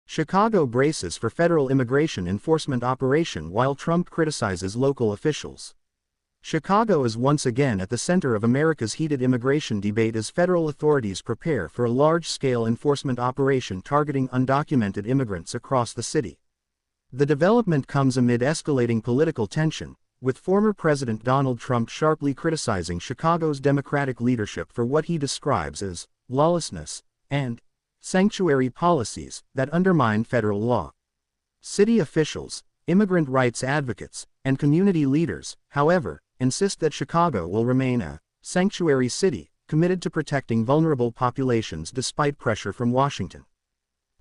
Chicago braces for federal immigration enforcement operation while Trump criticizes local officials. Chicago is once again at the center of America's heated immigration debate as federal authorities prepare for a large-scale enforcement operation targeting undocumented immigrants across the city. The development comes amid escalating political tension, with former President Donald Trump sharply criticizing Chicago's Democratic leadership for what he describes as lawlessness and sanctuary policies that undermine federal law. City officials, immigrant rights advocates, and community leaders, however, insist that Chicago will remain a sanctuary city, committed to protecting vulnerable populations despite pressure from Washington.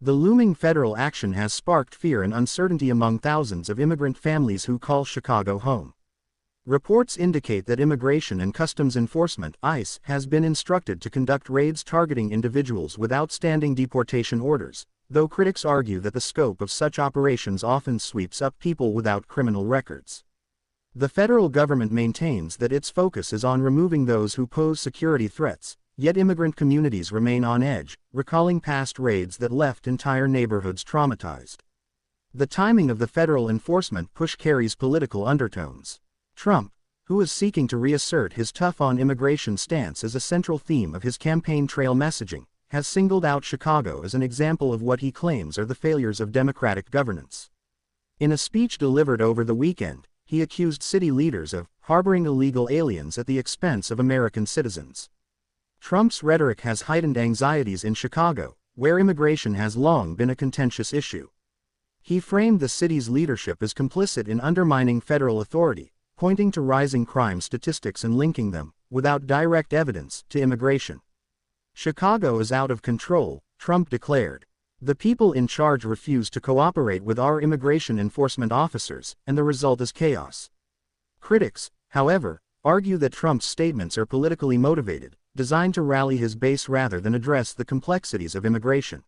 The looming federal action has sparked fear and uncertainty among thousands of immigrant families who call Chicago home. Reports indicate that Immigration and Customs Enforcement (ICE) has been instructed to conduct raids targeting individuals with outstanding deportation orders, though critics argue that the scope of such operations often sweeps up people without criminal records. The federal government maintains that its focus is on removing those who pose security threats, yet immigrant communities remain on edge, recalling past raids that left entire neighborhoods traumatized. The timing of the federal enforcement push carries political undertones. Trump, who is seeking to reassert his tough-on-immigration stance as a central theme of his campaign trail messaging, has singled out Chicago as an example of what he claims are the failures of democratic governance. In a speech delivered over the weekend, he accused city leaders of harboring illegal aliens at the expense of American citizens. Trump's rhetoric has heightened anxieties in Chicago, where immigration has long been a contentious issue. He framed the city's leadership as complicit in undermining federal authority, pointing to rising crime statistics and linking them, without direct evidence, to immigration. Chicago is out of control, Trump declared. The people in charge refuse to cooperate with our immigration enforcement officers, and the result is chaos. Critics, however, argue that Trump's statements are politically motivated, designed to rally his base rather than address the complexities of immigration.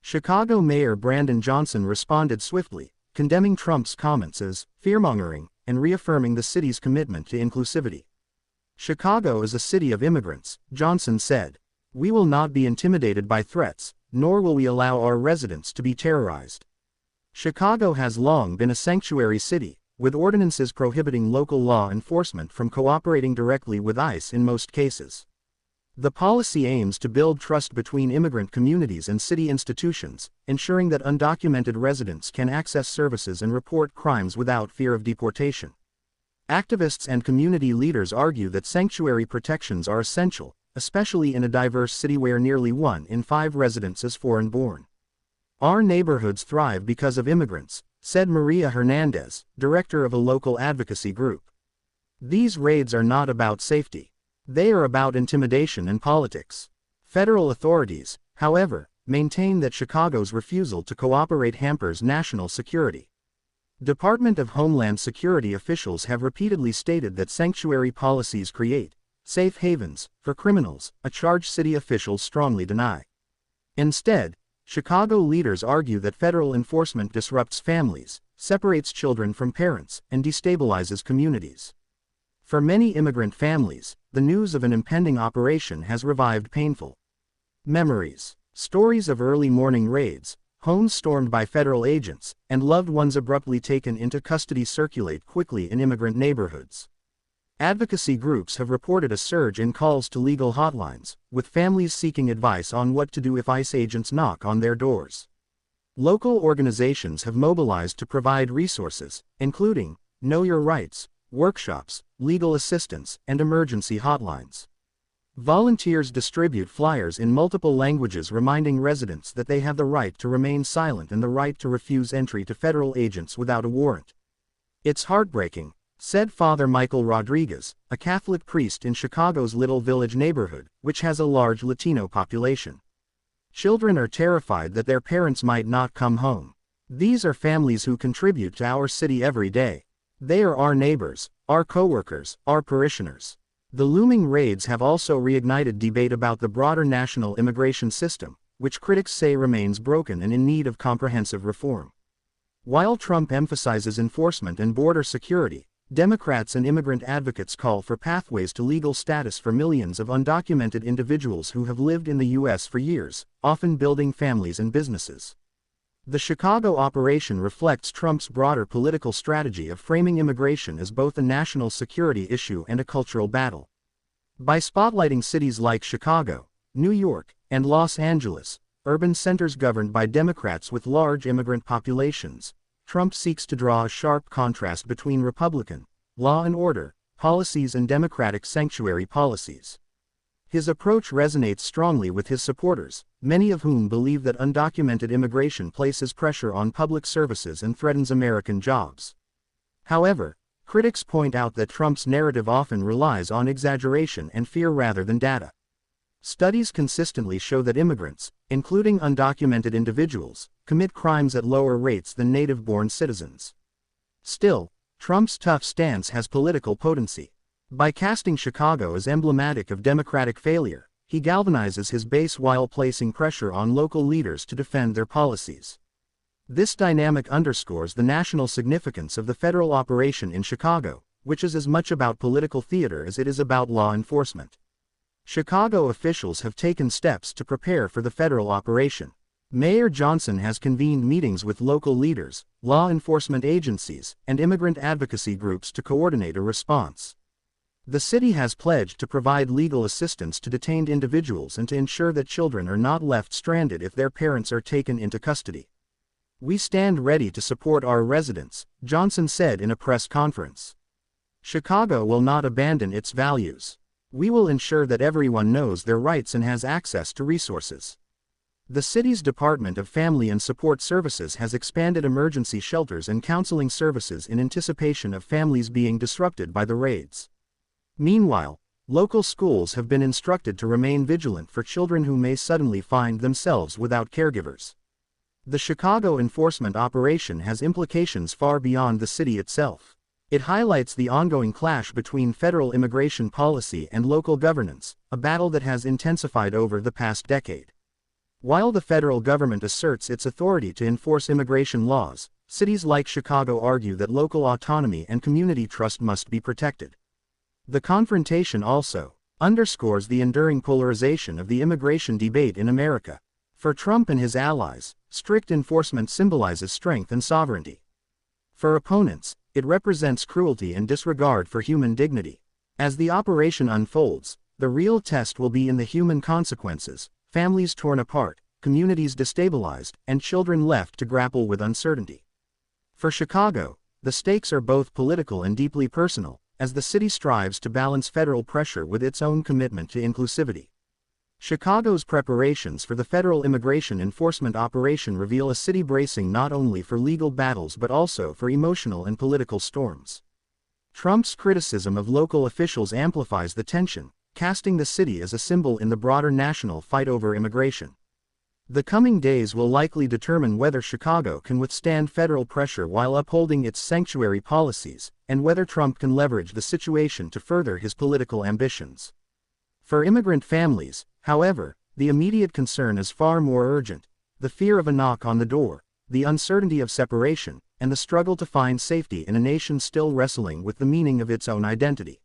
Chicago Mayor Brandon Johnson responded swiftly, condemning Trump's comments as fearmongering, and reaffirming the city's commitment to inclusivity. Chicago is a city of immigrants, Johnson said. We will not be intimidated by threats, nor will we allow our residents to be terrorized. Chicago has long been a sanctuary city, with ordinances prohibiting local law enforcement from cooperating directly with ICE in most cases. The policy aims to build trust between immigrant communities and city institutions, ensuring that undocumented residents can access services and report crimes without fear of deportation. Activists and community leaders argue that sanctuary protections are essential, especially in a diverse city where nearly 1 in 5 residents is foreign-born. Our neighborhoods thrive because of immigrants, said Maria Hernandez, director of a local advocacy group. These raids are not about safety. They are about intimidation and politics. Federal authorities, however, maintain that Chicago's refusal to cooperate hampers national security. Department of Homeland Security officials have repeatedly stated that sanctuary policies create safe havens for criminals, a charge city officials strongly deny. Instead, Chicago leaders argue that federal enforcement disrupts families, separates children from parents, and destabilizes communities. For many immigrant families, the news of an impending operation has revived painful memories. Stories of early morning raids, homes stormed by federal agents, and loved ones abruptly taken into custody circulate quickly in immigrant neighborhoods. Advocacy groups have reported a surge in calls to legal hotlines, with families seeking advice on what to do if ICE agents knock on their doors. Local organizations have mobilized to provide resources, including Know Your Rights workshops, legal assistance, and emergency hotlines. Volunteers distribute flyers in multiple languages reminding residents that they have the right to remain silent and the right to refuse entry to federal agents without a warrant. It's heartbreaking, said Father Michael Rodriguez, a Catholic priest in Chicago's Little Village neighborhood, which has a large Latino population. Children are terrified that their parents might not come home. These are families who contribute to our city every day. They are our neighbors, our coworkers, our parishioners. The looming raids have also reignited debate about the broader national immigration system, which critics say remains broken and in need of comprehensive reform. While Trump emphasizes enforcement and border security, Democrats and immigrant advocates call for pathways to legal status for millions of undocumented individuals who have lived in the U.S. for years, often building families and businesses. The Chicago operation reflects Trump's broader political strategy of framing immigration as both a national security issue and a cultural battle. By spotlighting cities like Chicago, New York, and Los Angeles, urban centers governed by Democrats with large immigrant populations, Trump seeks to draw a sharp contrast between Republican, law and order, policies and Democratic sanctuary policies. His approach resonates strongly with his supporters, many of whom believe that undocumented immigration places pressure on public services and threatens American jobs. However, critics point out that Trump's narrative often relies on exaggeration and fear rather than data. Studies consistently show that immigrants, including undocumented individuals, commit crimes at lower rates than native-born citizens. Still, Trump's tough stance has political potency. By casting Chicago as emblematic of Democratic failure, he galvanizes his base while placing pressure on local leaders to defend their policies. This dynamic underscores the national significance of the federal operation in Chicago, which is as much about political theater as it is about law enforcement. Chicago officials have taken steps to prepare for the federal operation. Mayor Johnson has convened meetings with local leaders, law enforcement agencies, and immigrant advocacy groups to coordinate a response. The city has pledged to provide legal assistance to detained individuals and to ensure that children are not left stranded if their parents are taken into custody. "We stand ready to support our residents," Johnson said in a press conference. "Chicago will not abandon its values. We will ensure that everyone knows their rights and has access to resources." The city's Department of Family and Support Services has expanded emergency shelters and counseling services in anticipation of families being disrupted by the raids. Meanwhile, local schools have been instructed to remain vigilant for children who may suddenly find themselves without caregivers. The Chicago enforcement operation has implications far beyond the city itself. It highlights the ongoing clash between federal immigration policy and local governance, a battle that has intensified over the past decade. While the federal government asserts its authority to enforce immigration laws, cities like Chicago argue that local autonomy and community trust must be protected. The confrontation also underscores the enduring polarization of the immigration debate in America. For Trump and his allies, strict enforcement symbolizes strength and sovereignty. For opponents, it represents cruelty and disregard for human dignity. As the operation unfolds, the real test will be in the human consequences: families torn apart, communities destabilized, and children left to grapple with uncertainty. For Chicago, the stakes are both political and deeply personal, as the city strives to balance federal pressure with its own commitment to inclusivity. Chicago's preparations for the federal immigration enforcement operation reveal a city bracing not only for legal battles but also for emotional and political storms. Trump's criticism of local officials amplifies the tension, casting the city as a symbol in the broader national fight over immigration. The coming days will likely determine whether Chicago can withstand federal pressure while upholding its sanctuary policies, and whether Trump can leverage the situation to further his political ambitions. For immigrant families, however, the immediate concern is far more urgent: the fear of a knock on the door, the uncertainty of separation, and the struggle to find safety in a nation still wrestling with the meaning of its own identity.